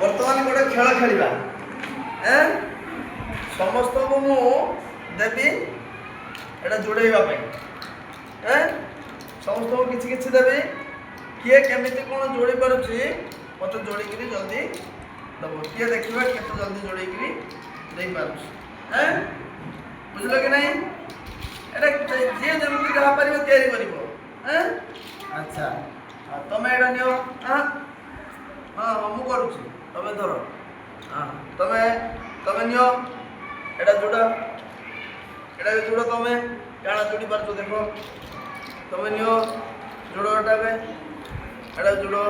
बर्तमान गोटे खेल खेलिबा समस्त को मु देवी एटा जोड़ेबा समस्त को किछि किछि देवी किए केमिति कोन जोड़ी पारुछि मत जोड़िकी जल्दी दब किए देखा केते जल्दी जोड़िकी दे पारुछि बुझल कि नहीं एटा जे जमिति कहा पारिबो तयारी करिवो अच्छा तमे एटा नियो हां हां मु करूछि तमे धरो हां तमे नियो एटा जोड़ा एटा जोड़ा तमे काना जोड़ी पारछो देखो तमे नियो जोड़ो एटा बे एटा जोड़ो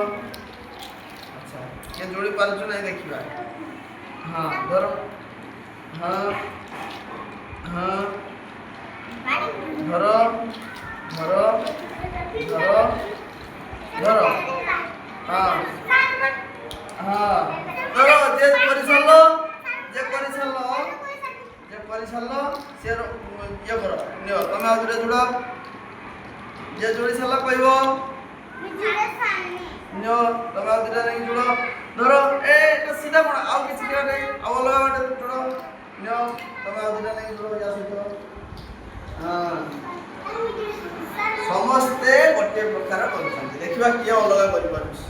अच्छा ये जोड़ी पारछो नहीं देखिबा हां धरो हां हां धरो धरो धरो धरो हां हां धरो जे करि सारलो से ये करो नियो तमे आउरे जोड़ो जे जोड़ी सारला कहबो नियो तमे आउरे नहीं जोड़ो धरो ए तो सीधा कोन आउ किछि के नहीं आउ अलगा बाटे जोड़ो नियो तमे आउरे नहीं जोड़ो या सहित हां समस्ते गोटे प्रकार करछन देखिबा किया अलगा करि पारुछ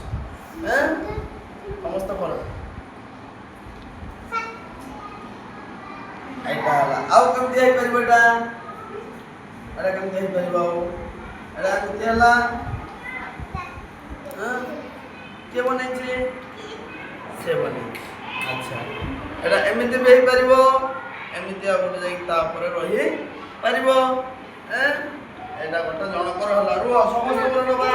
समस्त कर आइटा आउ केमति आइ परिबो एटा केमति आइ परिबो एटा केमति हला के बनै छी से बनै अच्छा एटा एमिति बेहि परिबो एमिति आ गोटे जाई ता ऊपर रहि परिबो एटा गोटे जनकर हला रुओ समस्त को नबा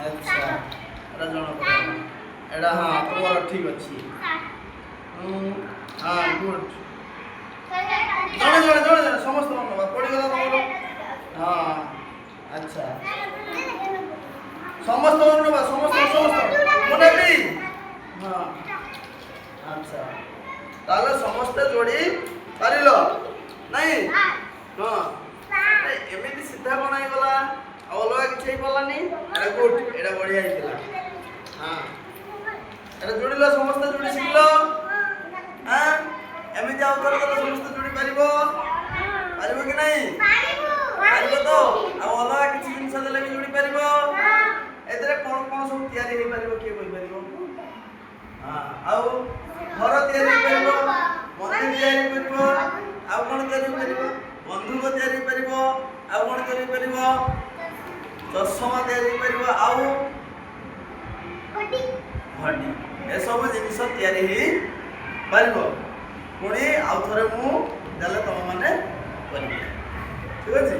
अच्छा एटा जनकर एटा हां तोर ठीक अछि हां गुड जोड़े समस्त नबा पड़ी गला तमरो हां अच्छा समस्त नबा समस्त मने भी हां अच्छा ताले समस्त जोड़ी पारिलो नहीं हां एमिति सीधा बनाई गला आ अलगा किछि पलानी एटा गुड एटा बढ़िया हिला हां एटा जोड़िलो समस्त जोड़ी सिखलो हां एमिति आउ कर समस्त जोड़ी पारिबो कि नहीं पारिबो तो आ अलगा किछि जिंस देले भी जोड़ी पारिबो एतरे कोन कोन सब तयारी हे पारिबो के कोइ पारिबो हां आउ घर तयारी पारिबो मंदिर तयारी पारिबो आ कोन तयारी पारिबो बंधु को तयारी पारिबो आ कोन तयारी पारिबो चश्मा तयारी पारिबो आउ घड़ी ए सब जिनिस तयारी हे पारिबो पुणी आउ थरे मु देले तम माने करिबो ठीक अछि